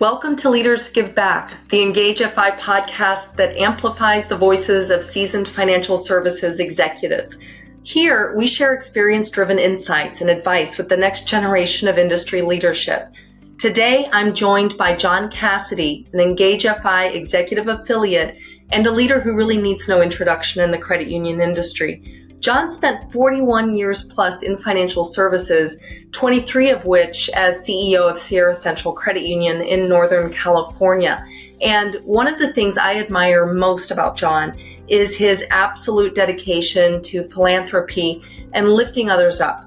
Welcome to Leaders Give Back, the Engage FI podcast that amplifies the voices of seasoned financial services executives. Here, we share experience-driven insights and advice with the next generation of industry leadership. Today, I'm joined by John Cassidy, an Engage FI executive affiliate and a leader who really needs no introduction in the credit union industry. John spent 41 years plus in financial services, 23 of which as CEO of Sierra Central Credit Union in Northern California. And one of the things I admire most about John is his absolute dedication to philanthropy and lifting others up.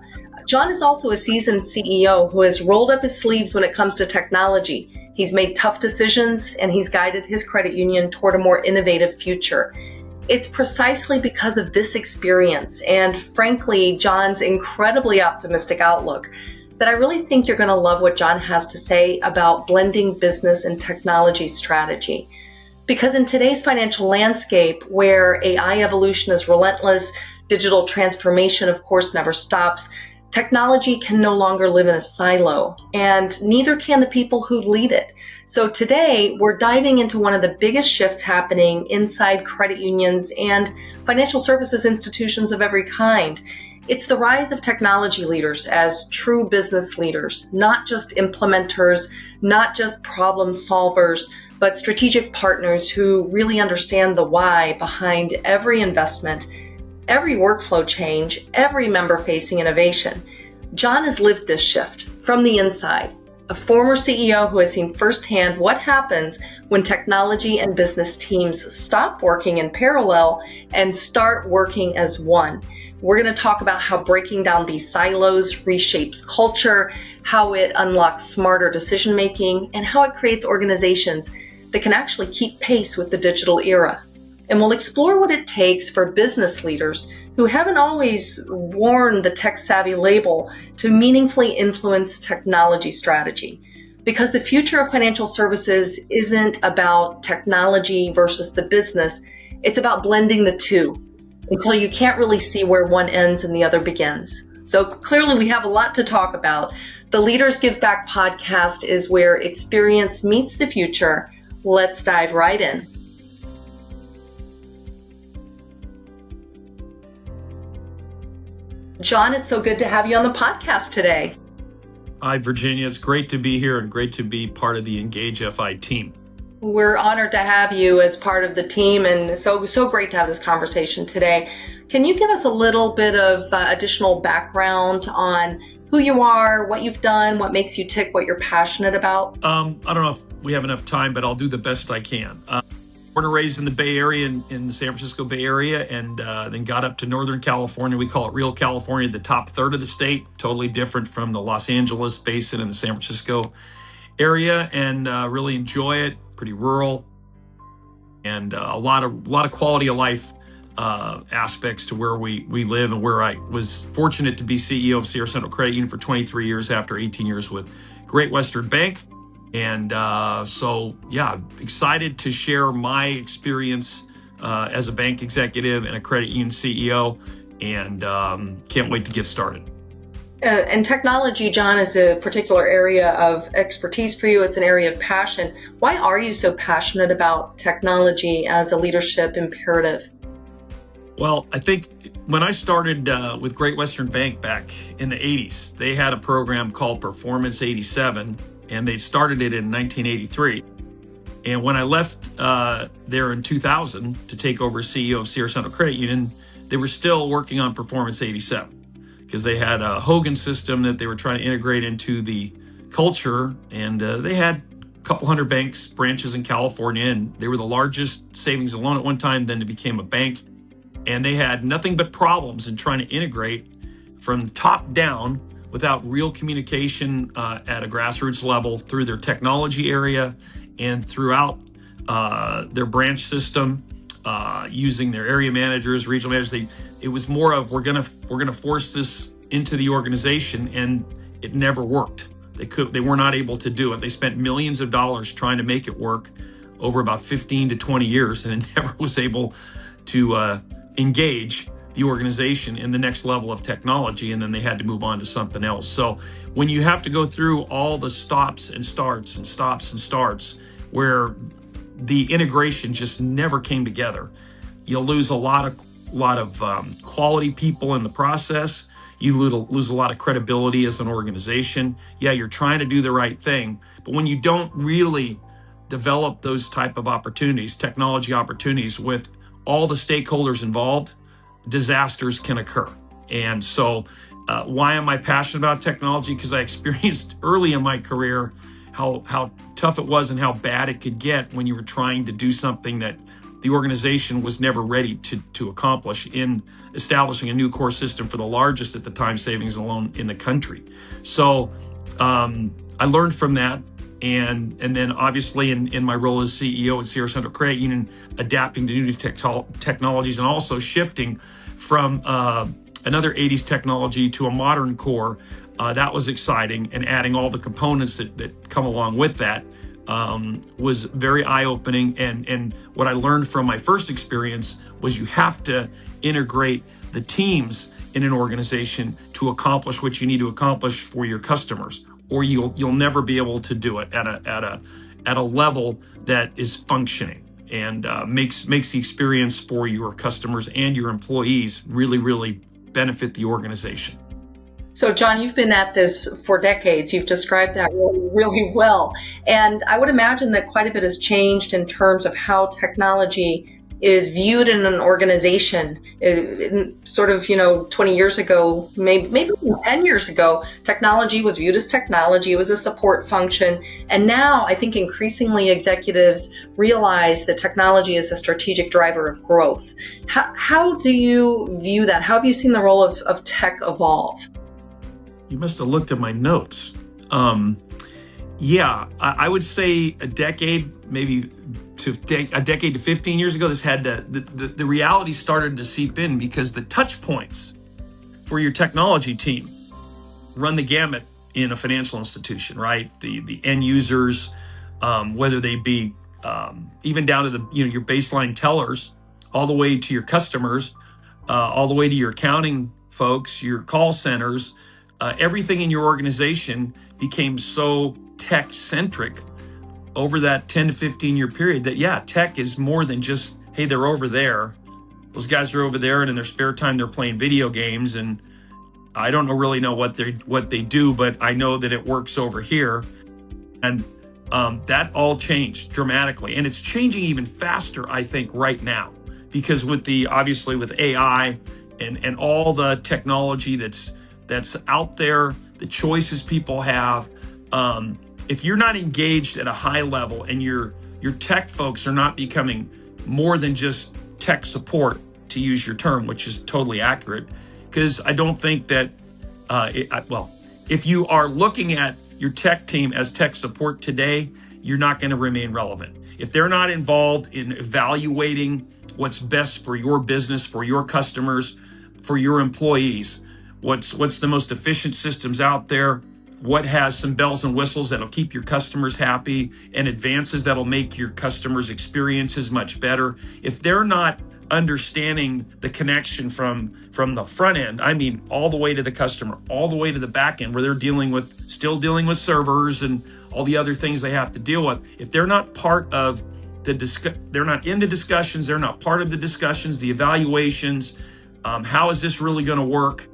John is also a seasoned CEO who has rolled up his sleeves when it comes to technology. He's made tough decisions and he's guided his credit union toward a more innovative future. It's precisely because of this experience and, frankly, John's incredibly optimistic outlook that I really think you're going to love what John has to say about blending business and technology strategy. Because in today's financial landscape, where AI evolution is relentless, digital transformation, of course, never stops, technology can no longer live in a silo, and neither can the people who lead it. So today, we're diving into one of the biggest shifts happening inside credit unions and financial services institutions of every kind. It's the rise of technology leaders as true business leaders, not just implementers, not just problem solvers, but strategic partners who really understand the why behind every investment, every workflow change, every member-facing innovation. John has lived this shift from the inside. A former CEO who has seen firsthand what happens when technology and business teams stop working in parallel and start working as one. We're going to talk about how breaking down these silos reshapes culture, how it unlocks smarter decision-making, and how it creates organizations that can actually keep pace with the digital era. And we'll explore what it takes for business leaders who haven't always worn the tech-savvy label to meaningfully influence technology strategy. Because the future of financial services isn't about technology versus the business, it's about blending the two until you can't really see where one ends and the other begins. So clearly we have a lot to talk about. The Leaders Give Back podcast is where experience meets the future. Let's dive right in. John, it's so good to have you on the podcast today. Hi, Virginia. It's great to be here and great to be part of the Engage FI team. We're honored to have you as part of the team, and so great to have this conversation today. Can you give us a little bit of additional background on who you are, what you've done, what makes you tick, what you're passionate about? I don't know if we have enough time, but I'll do the best I can. Born and raised in the Bay Area, in the San Francisco Bay Area, and then got up to Northern California. We call it real California, the top third of the state, totally different from the Los Angeles basin and the San Francisco area, and really enjoy it. Pretty rural, and a lot of quality of life aspects to where we live, and where I was fortunate to be CEO of Sierra Central Credit Union for 23 years after 18 years with Great Western Bank. And excited to share my experience as a bank executive and a credit union CEO, and can't wait to get started. And technology, John, is a particular area of expertise for you. It's an area of passion. Why are you so passionate about technology as a leadership imperative? Well, I think when I started with Great Western Bank back in the 80s, they had a program called Performance 87. And they started it in 1983. And when I left there in 2000 to take over as CEO of Sierra Central Credit Union, they were still working on Performance 87 because they had a Hogan system that they were trying to integrate into the culture. And they had a couple hundred branches in California, and they were the largest savings and loan at one time. Then it became a bank. And they had nothing but problems in trying to integrate from top down without real communication at a grassroots level through their technology area and throughout their branch system, using their area managers, regional managers. It was more of we're gonna force this into the organization, and it never worked. They were not able to do it. They spent millions of dollars trying to make it work over about 15 to 20 years, and it never was able to engage the organization in the next level of technology, and then they had to move on to something else. So when you have to go through all the stops and starts and stops and starts where the integration just never came together, you'll lose a lot of quality people in the process. You lose a lot of credibility as an organization. Yeah, you're trying to do the right thing, but when you don't really develop those type of opportunities, technology opportunities with all the stakeholders involved, disasters can occur. And so why am I passionate about technology? Because I experienced early in my career how tough it was and how bad it could get when you were trying to do something that the organization was never ready to accomplish in establishing a new core system for the largest at the time savings and loan in the country. So I learned from that. And then obviously in my role as CEO at Sierra Central Credit Union, adapting to new technologies and also shifting from another 80s technology to a modern core, that was exciting. And adding all the components that come along with that was very eye-opening. And what I learned from my first experience was you have to integrate the teams in an organization to accomplish what you need to accomplish for your customers, or you'll never be able to do it at a level that is functioning and makes the experience for your customers and your employees really benefit the organization. So, John, you've been at this for decades. You've described that really well. And I would imagine that quite a bit has changed in terms of how technology is viewed in an organization. Sort of, 20 years ago, maybe even 10 years ago, technology was viewed as technology. It was a support function. And now I think increasingly executives realize that technology is a strategic driver of growth. How do you view that? How have you seen the role of tech evolve? You must have looked at my notes. Yeah, I would say a decade to 15 years ago, this had the reality started to seep in, because the touch points for your technology team run the gamut in a financial institution, right? The end users, whether they be even down to the your baseline tellers, all the way to your customers, all the way to your accounting folks, your call centers. Everything in your organization became so tech-centric over that 10 to 15 year period that, tech is more than just, hey, they're over there. Those guys are over there, and in their spare time, they're playing video games. And I don't really know what they do, but I know that it works over here. And that all changed dramatically. And it's changing even faster, I think, right now, because obviously with AI and all the technology that's out there, the choices people have, if you're not engaged at a high level and your tech folks are not becoming more than just tech support, to use your term, which is totally accurate, because I don't think that, if you are looking at your tech team as tech support today, you're not going to remain relevant. If they're not involved in evaluating what's best for your business, for your customers, for your employees, what's the most efficient systems out there, what has some bells and whistles that'll keep your customers happy, and advances that'll make your customers' experiences much better. If they're not understanding the connection from the front end, I mean, all the way to the customer, all the way to the back end, where they're still dealing with servers and all the other things they have to deal with. If they're not part of they're not in the discussions, they're not part of the discussions, the evaluations, how is this really going to work?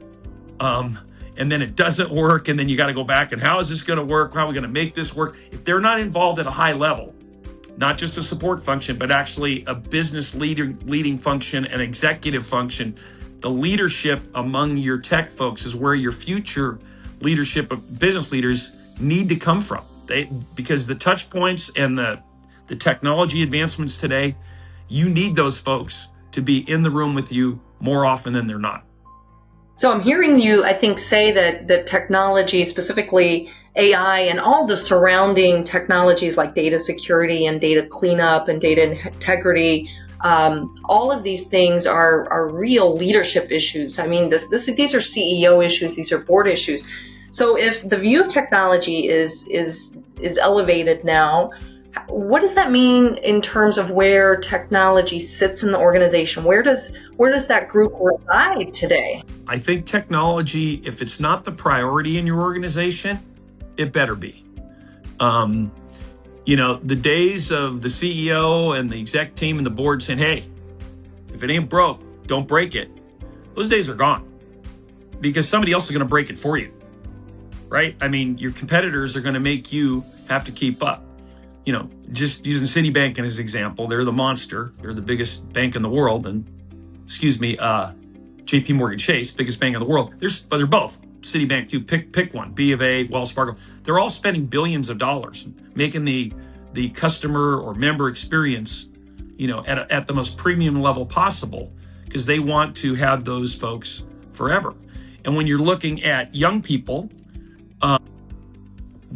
And then it doesn't work, and then you got to go back and how is this going to work? How are we going to make this work? If they're not involved at a high level, not just a support function, but actually a business leading function, an executive function, the leadership among your tech folks is where your future leadership of business leaders need to come from. Because the touch points and the technology advancements today, you need those folks to be in the room with you more often than they're not. So I'm hearing you, I think, say that technology, specifically AI and all the surrounding technologies like data security and data cleanup and data integrity, all of these things are real leadership issues. I mean, these are CEO issues, these are board issues. So if the view of technology is elevated now, what does that mean in terms of where technology sits in the organization? Where does that group reside today? I think technology, if it's not the priority in your organization, it better be. The days of the CEO and the exec team and the board saying, hey, if it ain't broke, don't break it. Those days are gone, because somebody else is going to break it for you, right? I mean, your competitors are going to make you have to keep up. Just using Citibank as an example, they're the monster. They're the biggest bank in the world. And JP Morgan Chase, biggest bank in the world. They're both. Citibank too, pick one. B of A, Wells Fargo. They're all spending billions of dollars making the customer or member experience, at the most premium level possible, because they want to have those folks forever. And when you're looking at young people,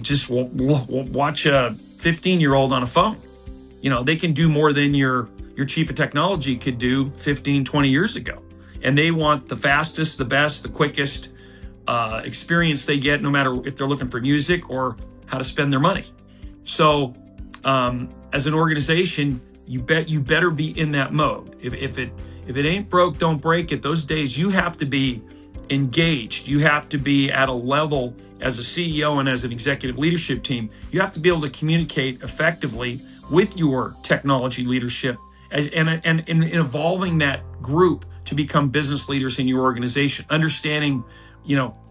just watch a 15-year-old on a phone. They can do more than your chief of technology could do 15, 20 years ago. And they want the fastest, the best, the quickest experience they get, no matter if they're looking for music or how to spend their money. So as an organization, you better be in that mode. If it ain't broke, don't break it. Those days you have to be engaged. You have to be at a level as a CEO and as an executive leadership team. You have to be able to communicate effectively with your technology leadership and in evolving that group to become business leaders in your organization. Understanding,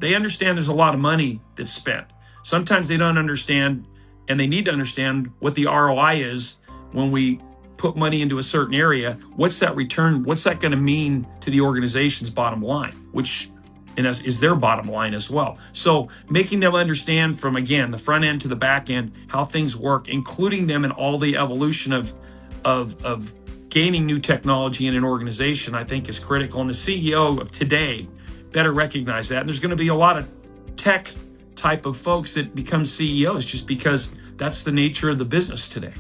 they understand there's a lot of money that's spent. Sometimes they don't understand, and they need to understand what the ROI is when we put money into a certain area. What's that return? What's that going to mean to the organization's bottom line, which is their bottom line as well. So making them understand from, again, the front end to the back end, how things work, including them in all the evolution of gaining new technology in an organization, I think is critical. And the CEO of today better recognize that. And there's going to be a lot of tech type of folks that become CEOs just because that's the nature of the business today.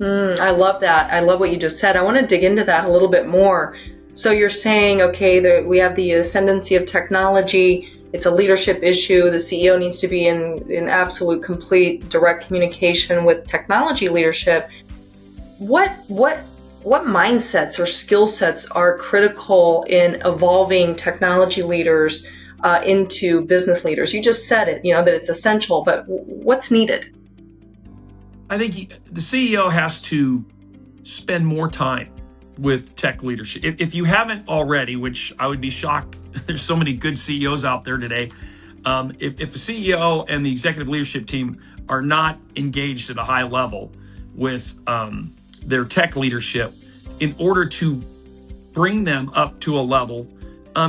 I love that. I love what you just said. I want to dig into that a little bit more. So you're saying, okay, we have the ascendancy of technology. It's a leadership issue. The CEO needs to be in absolute, complete, direct communication with technology leadership. What mindsets or skill sets are critical in evolving technology leaders into business leaders? You just said it, that it's essential, but what's needed? I think the CEO has to spend more time with tech leadership. If you haven't already, which I would be shocked, there's so many good CEOs out there today. If the CEO and the executive leadership team are not engaged at a high level with their tech leadership in order to bring them up to a level,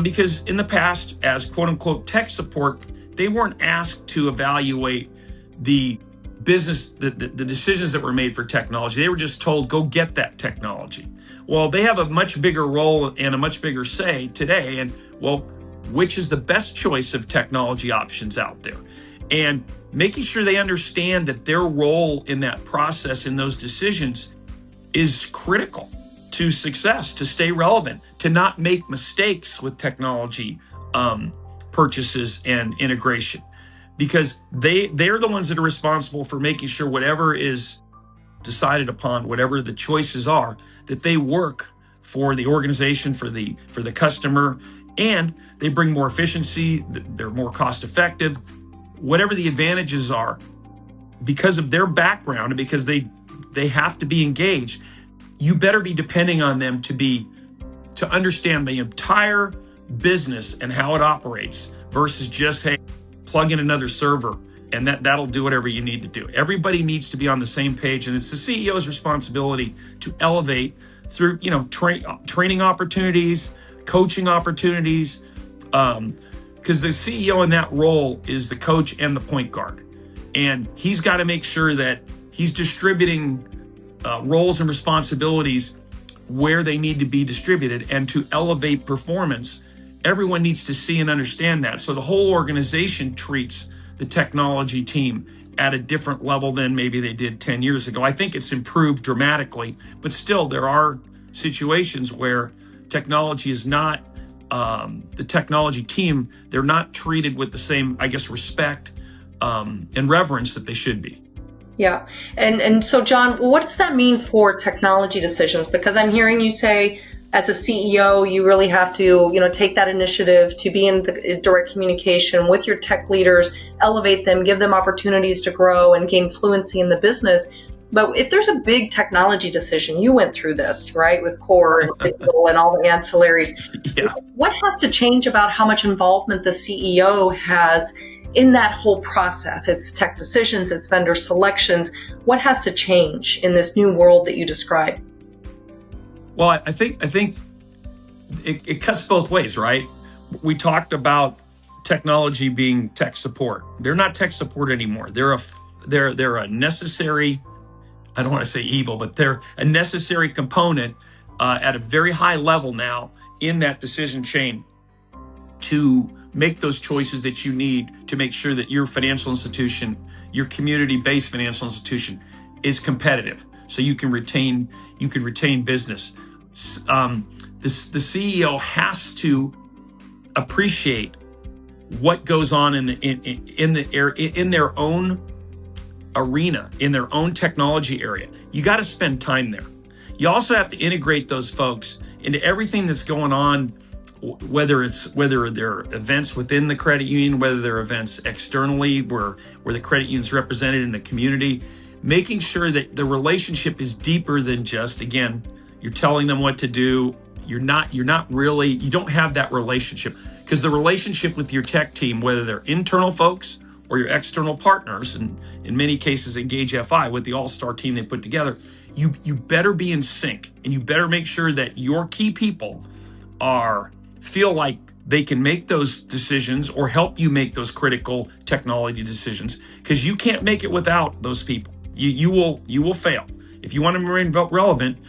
because in the past, as quote unquote tech support, they weren't asked to evaluate the business, the decisions that were made for technology. They were just told, go get that technology. Well, they have a much bigger role and a much bigger say today. And which is the best choice of technology options out there? And making sure they understand that their role in that process, in those decisions, is critical to success, to stay relevant, to not make mistakes with technology purchases and integration. Because they're the ones that are responsible for making sure whatever is decided upon, whatever the choices are, that they work for the organization, for the customer, and they bring more efficiency, they're more cost effective, whatever the advantages are, because of their background and because they have to be engaged. You better be depending on them to understand the entire business and how it operates versus just, hey, plug in another server and that'll do whatever you need to do. Everybody needs to be on the same page, and it's the CEO's responsibility to elevate through, training opportunities, coaching opportunities, because the CEO in that role is the coach and the point guard, and he's got to make sure that he's distributing roles and responsibilities where they need to be distributed, and to elevate performance. Everyone needs to see and understand that. So the whole organization treats the technology team at a different level than maybe they did 10 years ago. I think it's improved dramatically, but still there are situations where technology is not, the technology team, they're not treated with the same, respect and reverence that they should be. Yeah. And so, John, what does that mean for technology decisions? Because I'm hearing you say, as a CEO, you really have to, take that initiative to be in the direct communication with your tech leaders, elevate them, give them opportunities to grow and gain fluency in the business. But if there's a big technology decision, you went through this, right, with core and digital and all the ancillaries. Yeah. What has to change about how much involvement the CEO has in that whole process? It's tech decisions, it's vendor selections. What has to change in this new world that you described? Well, I think it cuts both ways, right? We talked about technology being tech support. They're not tech support anymore. They're a necessary, I don't want to say evil, but they're a necessary component at a very high level now in that decision chain to make those choices that you need to make sure that your financial institution, your community-based financial institution, is competitive, so you can retain business. The CEO has to appreciate what goes on in their own arena, in their own technology area. You got to spend time there. You also have to integrate those folks into everything that's going on, whether they're events within the credit union, whether they're events externally where the credit union is represented in the community, making sure that the relationship is deeper than just, again, you're telling them what to do. You don't have that relationship, because the relationship with your tech team, whether they're internal folks or your external partners, and in many cases Engage FI with the all-star team they put together, you better be in sync, and you better make sure that your key people feel like they can make those decisions or help you make those critical technology decisions, because you can't make it without those people. You will fail. If you want to remain relevant,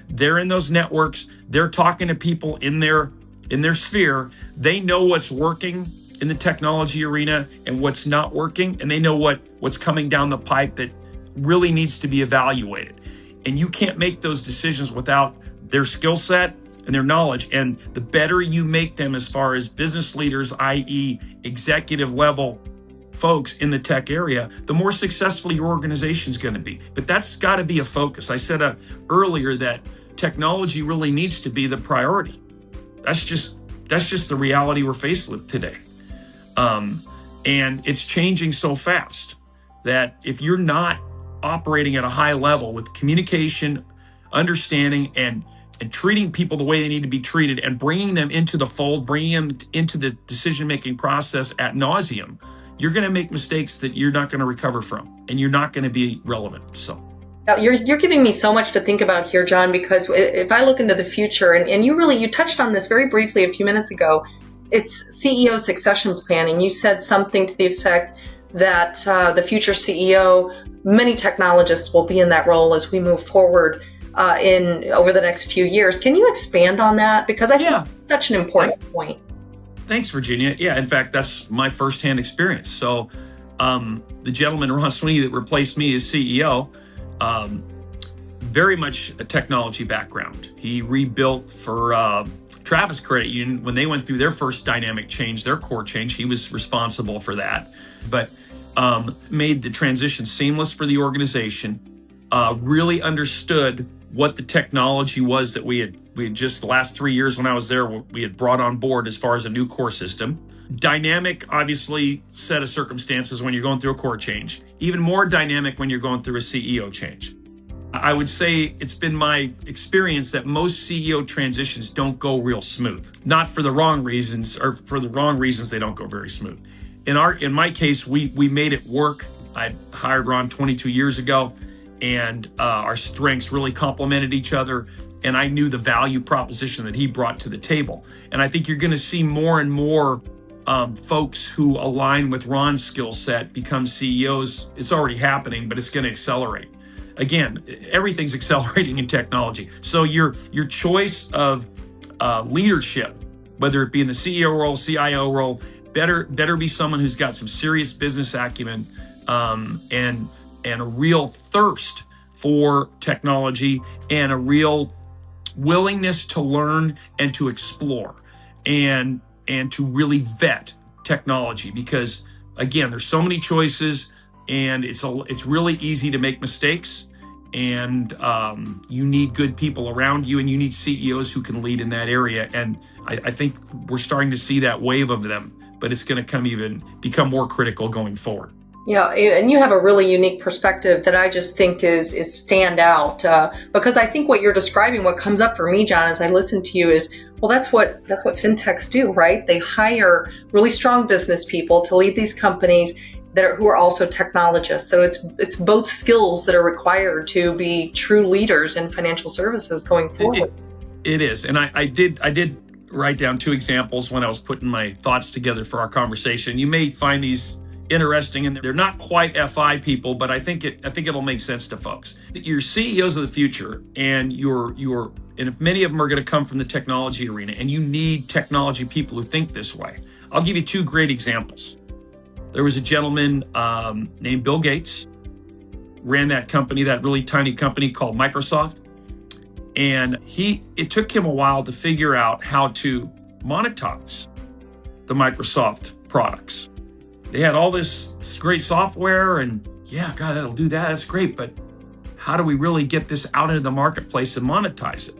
they're in those networks, they're talking to people in their sphere, they know what's working in the technology arena and what's not working, and they know what's coming down the pipe that really needs to be evaluated. And you can't make those decisions without their skill set and their knowledge. And the better you make them as far as business leaders, i.e. executive level folks in the tech area, the more successful your organization is going to be. But that's got to be a focus. I said earlier that technology really needs to be the priority. That's just the reality we're faced with today. And it's changing so fast that if you're not operating at a high level with communication, understanding, and treating people the way they need to be treated, and bringing them into the fold, bringing them into the decision-making process ad nauseum, you're going to make mistakes that you're not going to recover from, and you're not going to be relevant. So you're giving me so much to think about here, John, because if I look into the future, and you touched on this very briefly a few minutes ago, it's CEO succession planning. You said something to the effect that the future CEO, many technologists will be in that role as we move forward over the next few years. Can you expand on that? Because I think it's such an important point. Thanks, Virginia. Yeah, in fact, that's my firsthand experience. So the gentleman, Ron Sweeney, that replaced me as CEO, very much a technology background. He rebuilt for Travis Credit Union when they went through their first dynamic change, their core change. He was responsible for that, but made the transition seamless for the organization, really understood what the technology was that we had just the last 3 years when I was there, we had brought on board as far as a new core system. Dynamic, obviously, set of circumstances when you're going through a core change. Even more dynamic when you're going through a CEO change. I would say it's been my experience that most CEO transitions don't go real smooth. Not for the wrong reasons, or for the wrong reasons they don't go very smooth. In my case, we made it work. I hired Ron 22 years ago, and our strengths really complemented each other. And I knew the value proposition that he brought to the table. And I think you're going to see more and more folks who align with Ron's skill set become CEOs. It's already happening, but it's going to accelerate. Again, everything's accelerating in technology. So your choice of leadership, whether it be in the CEO role, CIO role, better be someone who's got some serious business acumen and a real thirst for technology and a real willingness to learn and to explore and to really vet technology. Because again, there's so many choices and it's really easy to make mistakes. And you need good people around you, and you need CEOs who can lead in that area. And I think we're starting to see that wave of them, but it's going to become more critical going forward. Yeah, and you have a really unique perspective that I just think is stand out, because I think what you're describing, what comes up for me, John, as I listen to you is, well, that's what fintechs do, right? They hire really strong business people to lead these companies who are also technologists. So it's both skills that are required to be true leaders in financial services going forward. It is, and I did write down 2 examples when I was putting my thoughts together for our conversation. You may find these interesting, and they're not quite FI people, but I think it'll make sense to folks. You're CEOs of the future, and and if many of them are going to come from the technology arena, and you need technology people who think this way. I'll give you 2 great examples. There was a gentleman named Bill Gates, ran that company, that really tiny company called Microsoft. And it took him a while to figure out how to monetize the Microsoft products. They had all this great software, and yeah, God, that'll do that. That's great. But how do we really get this out into the marketplace and monetize it?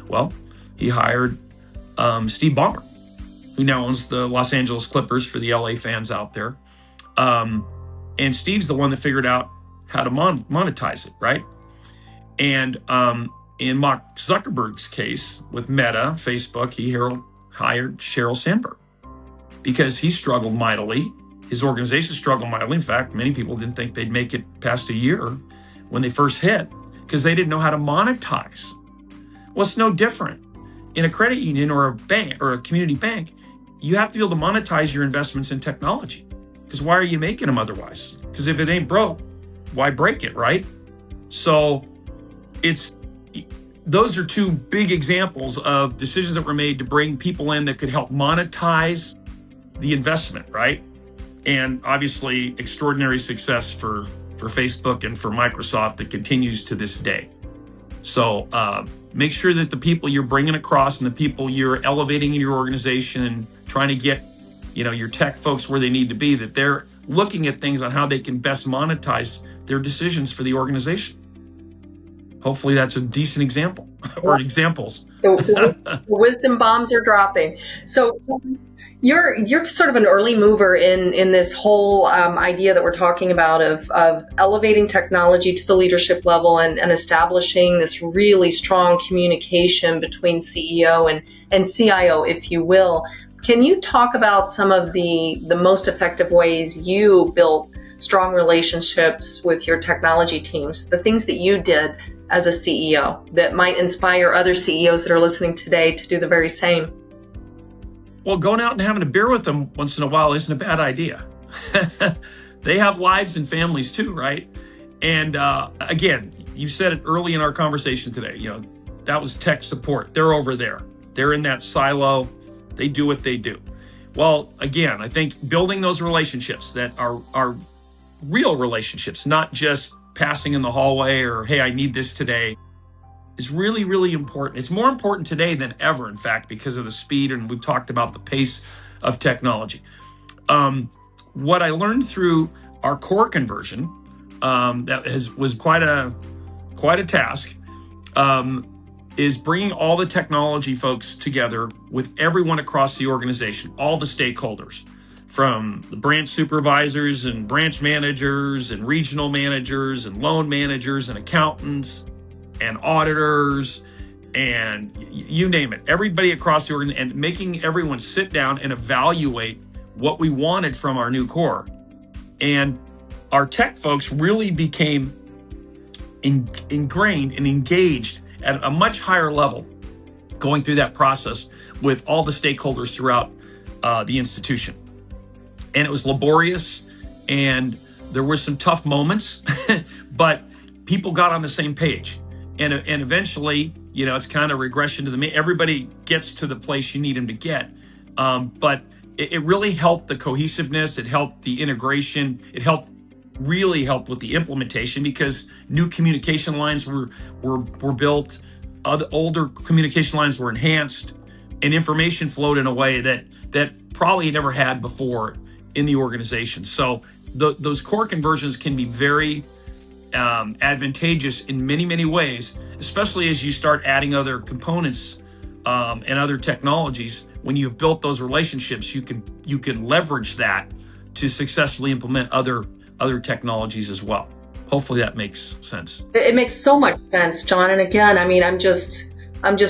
Well, he hired Steve Ballmer, who now owns the Los Angeles Clippers for the LA fans out there. And Steve's the one that figured out how to monetize it, right? And in Mark Zuckerberg's case with Meta, Facebook, he hired Sheryl Sandberg because he struggled mightily. His organization struggled mightily. In fact, many people didn't think they'd make it past a year when they first hit because they didn't know how to monetize. Well, it's no different. In a credit union or a bank or a community bank, you have to be able to monetize your investments in technology. Because why are you making them otherwise? Because if it ain't broke, why break it, right? So those are 2 big examples of decisions that were made to bring people in that could help monetize the investment, right? And obviously extraordinary success for Facebook and for Microsoft that continues to this day. So make sure that the people you're bringing across and the people you're elevating in your organization and trying to get your tech folks where they need to be, that they're looking at things on how they can best monetize their decisions for the organization. Hopefully that's a decent example or examples. The wisdom bombs are dropping. So you're sort of an early mover in this whole idea that we're talking about of elevating technology to the leadership level and establishing this really strong communication between CEO and CIO, if you will. Can you talk about some of the most effective ways you built strong relationships with your technology teams, the things that you did as a CEO that might inspire other CEOs that are listening today to do the very same? Well, going out and having a beer with them once in a while isn't a bad idea. They have lives and families too, right? And again, you said it early in our conversation today, that was tech support. They're over there. They're in that silo. They do what they do. Well, again, I think building those relationships that are real relationships, not just passing in the hallway or, hey, I need this today, is really, really important. It's more important today than ever, in fact, because of the speed, and we've talked about the pace of technology. What I learned through our core conversion, was quite a task, is bringing all the technology folks together with everyone across the organization, all the stakeholders, from the branch supervisors and branch managers and regional managers and loan managers and accountants and auditors and you name it, everybody across the organization, and making everyone sit down and evaluate what we wanted from our new core. And our tech folks really became ingrained and engaged at a much higher level, going through that process with all the stakeholders throughout the institution. And it was laborious, and there were some tough moments, but people got on the same page. And eventually, it's kind of regression to the mean. Everybody gets to the place you need them to get. But it really helped the cohesiveness. It helped the integration. It really helped with the implementation, because new communication lines were built, older communication lines were enhanced, and information flowed in a way that probably never had before in the organization. So those core conversions can be very advantageous in many, many ways, especially as you start adding other components and other technologies. When you've built those relationships, you can leverage that to successfully implement other technologies as well. Hopefully that makes sense. It makes so much sense, John. And again, I mean, I'm just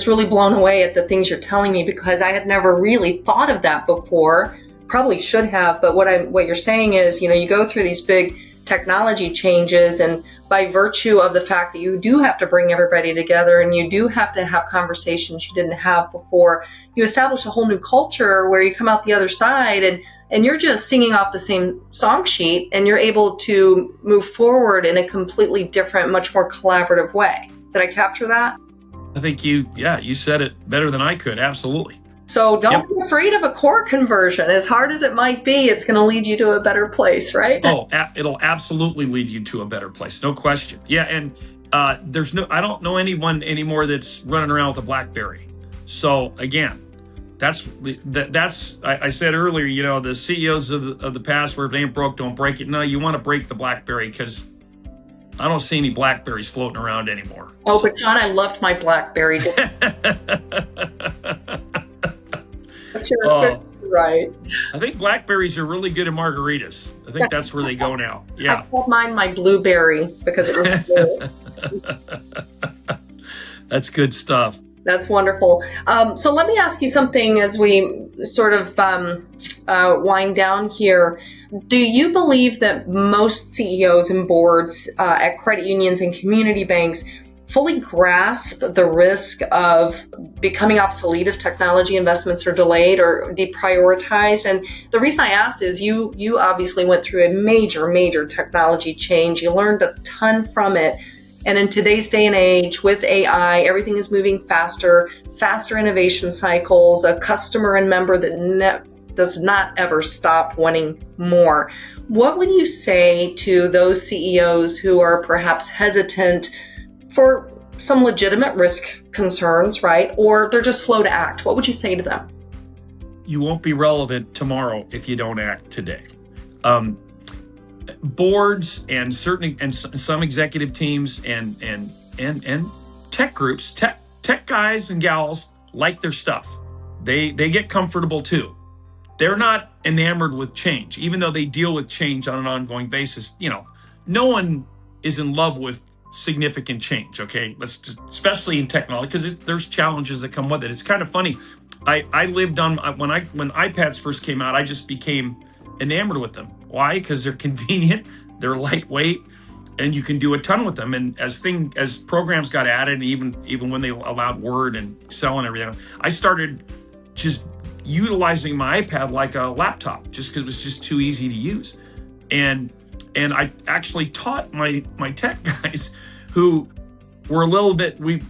really blown away at the things you're telling me, because I had never really thought of that before. Probably should have, but what you're saying is, you go through these big technology changes, and by virtue of the fact that you do have to bring everybody together and you do have to have conversations you didn't have before, you establish a whole new culture where you come out the other side and you're just singing off the same song sheet, and you're able to move forward in a completely different, much more collaborative way. Did I capture that? I think you said it better than I could. Absolutely. So don't be afraid of a core conversion. As hard as it might be, it's going to lead you to a better place, right? Oh, it'll absolutely lead you to a better place. No question. Yeah. And I don't know anyone anymore that's running around with a BlackBerry. So again, that's I said earlier, the CEOs of the past were, if it ain't broke, don't break it. No, you want to break the BlackBerry, because I don't see any Blackberries floating around anymore. Oh, but John, I loved my BlackBerry. You're right. I think Blackberries are really good at margaritas. I think that's where they go now. Yeah. I called mine my Blueberry because it was blue. That's good stuff. That's wonderful. So let me ask you something as we sort of wind down here. Do you believe that most CEOs and boards at credit unions and community banks fully grasp the risk of becoming obsolete if technology investments are delayed or deprioritized? And the reason I asked is you obviously went through a major technology change. You learned a ton from it. And in today's day and age with AI, everything is moving faster innovation cycles, a customer and member that does not ever stop wanting more. What would you say to those CEOs who are perhaps hesitant for some legitimate risk concerns, right? Or they're just slow to act? What would you say to them? You won't be relevant tomorrow if you don't act today. Boards and some executive teams and tech groups, tech guys and gals like their stuff. They get comfortable too. They're not enamored with change, even though they deal with change on an ongoing basis. No one is in love with significant change. Okay, especially in technology, because there's challenges that come with it. It's kind of funny. I lived on when iPads first came out, I just became enamored with them. Why? Because they're convenient, they're lightweight, and you can do a ton with them. And as programs got added, and even when they allowed Word and Excel and everything, I started just utilizing my iPad like a laptop, just because it was just too easy to use. And I actually taught my tech guys who were a little bit, we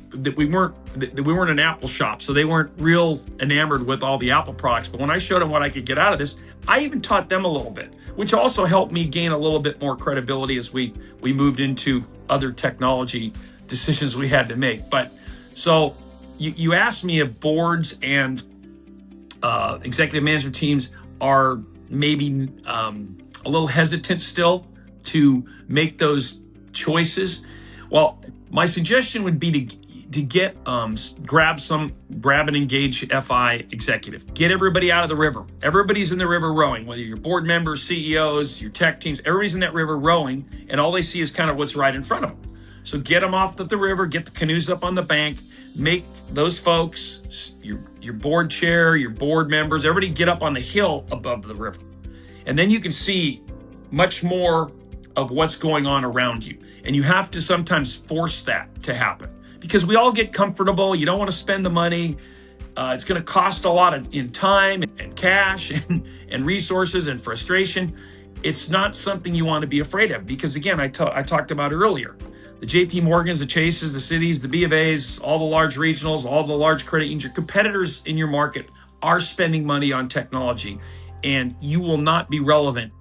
weren't an Apple shop, so they weren't real enamored with all the Apple products. But when I showed them what I could get out of this, I even taught them a little bit, which also helped me gain a little bit more credibility as we moved into other technology decisions we had to make. But so you asked me if boards and executive management teams are maybe a little hesitant still to make those choices. Well, my suggestion would be to get grab an engaged FI executive. Get everybody out of the river. Everybody's in the river rowing, whether you're board members, CEOs, your tech teams, everybody's in that river rowing, and all they see is kind of what's right in front of them. So get them off the river, get the canoes up on the bank, make those folks, your board chair, your board members, everybody get up on the hill above the river. And then you can see much more of what's going on around you. And you have to sometimes force that to happen, because we all get comfortable. You don't want to spend the money. It's going to cost a lot in time and cash and resources and frustration. It's not something you want to be afraid of, because again, I talked about earlier, the JP Morgans, the Chases, the Citis, the B of A's, all the large regionals, all the large credit unions, your competitors in your market are spending money on technology, and you will not be relevant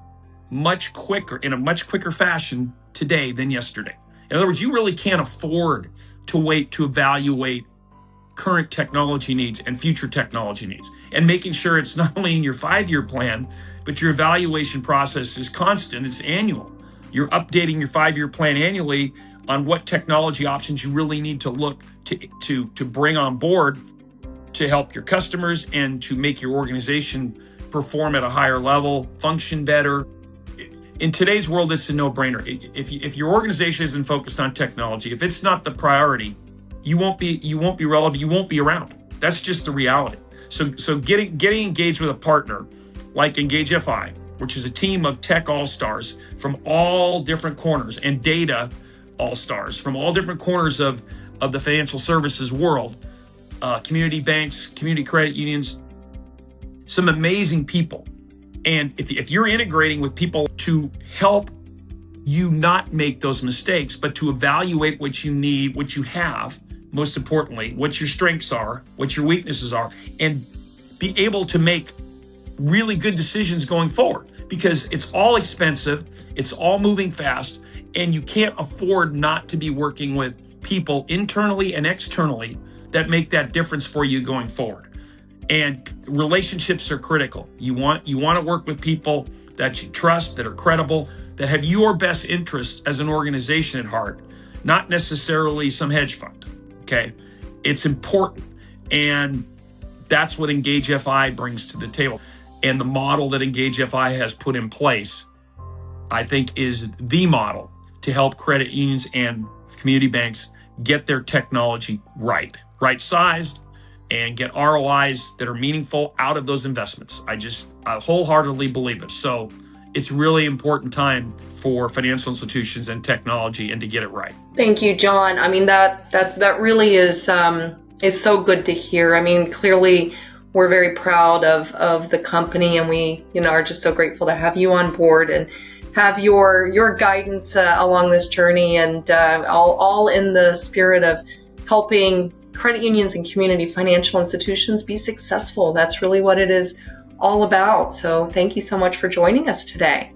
much quicker, in a much quicker fashion today than yesterday. In other words, you really can't afford to wait to evaluate current technology needs and future technology needs. and making sure it's not only in your 5-year plan, but your evaluation process is constant, it's annual. You're updating your 5-year plan annually on what technology options you really need to look to bring on board to help your customers and to make your organization perform at a higher level, function better. In today's world, it's a no-brainer. If your organization isn't focused on technology, if it's not the priority, you won't be relevant, you won't be around. That's just the reality. So getting engaged with a partner like Engage FI, which is a team of tech all-stars from all different corners, and data all-stars from all different corners of the financial services world, community banks, community credit unions, some amazing people. And if you're integrating with people to help you not make those mistakes, but to evaluate what you need, what you have, most importantly, what your strengths are, what your weaknesses are, and be able to make really good decisions going forward, because it's all expensive, it's all moving fast, and you can't afford not to be working with people internally and externally that make that difference for you going forward. And relationships are critical. You want to work with people that you trust, that are credible, that have your best interests as an organization at heart, not necessarily some hedge fund. Okay, it's important, and that's what Engage FI brings to the table. And the model that Engage FI has put in place, I think, is the model to help credit unions and community banks get their technology right-sized, and get ROIs that are meaningful out of those investments. I wholeheartedly believe it. So it's really important time for financial institutions and technology, and to get it right. Thank you, John. I mean, that really is so good to hear. I mean, clearly we're very proud of the company, and we are just so grateful to have you on board and have your guidance along this journey, and all in the spirit of helping credit unions and community financial institutions be successful. That's really what it is all about. So thank you so much for joining us today.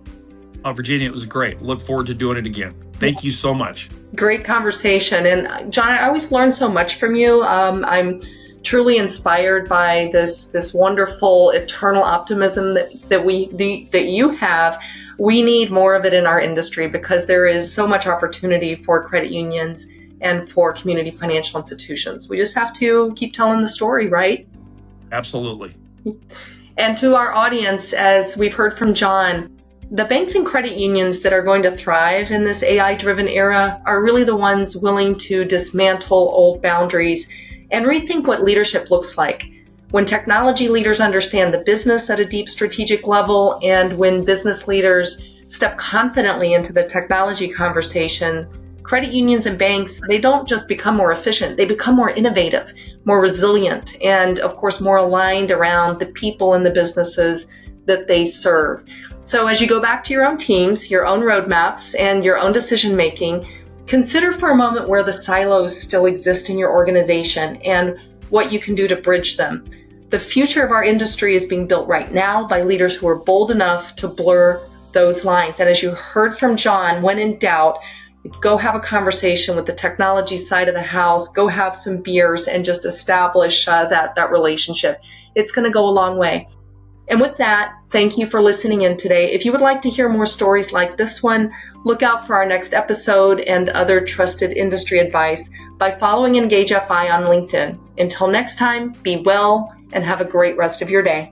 Virginia, it was great. Look forward to doing it again. Thank you so much. Great conversation. And John, I always learn so much from you. I'm truly inspired by this wonderful eternal optimism that you have. We need more of it in our industry, because there is so much opportunity for credit unions and for community financial institutions. We just have to keep telling the story, right? Absolutely. And to our audience, as we've heard from John, the banks and credit unions that are going to thrive in this AI-driven era are really the ones willing to dismantle old boundaries and rethink what leadership looks like. When technology leaders understand the business at a deep strategic level, and when business leaders step confidently into the technology conversation, credit unions and banks, they don't just become more efficient, they become more innovative, more resilient, and of course, more aligned around the people and the businesses that they serve. So as you go back to your own teams, your own roadmaps, and your own decision making, consider for a moment where the silos still exist in your organization and what you can do to bridge them. The future of our industry is being built right now by leaders who are bold enough to blur those lines. And as you heard from John, when in doubt, go have a conversation with the technology side of the house, go have some beers, and just establish that relationship. It's going to go a long way. And with that, thank you for listening in today. If you would like to hear more stories like this one, look out for our next episode and other trusted industry advice by following Engage FI on LinkedIn. Until next time, be well and have a great rest of your day.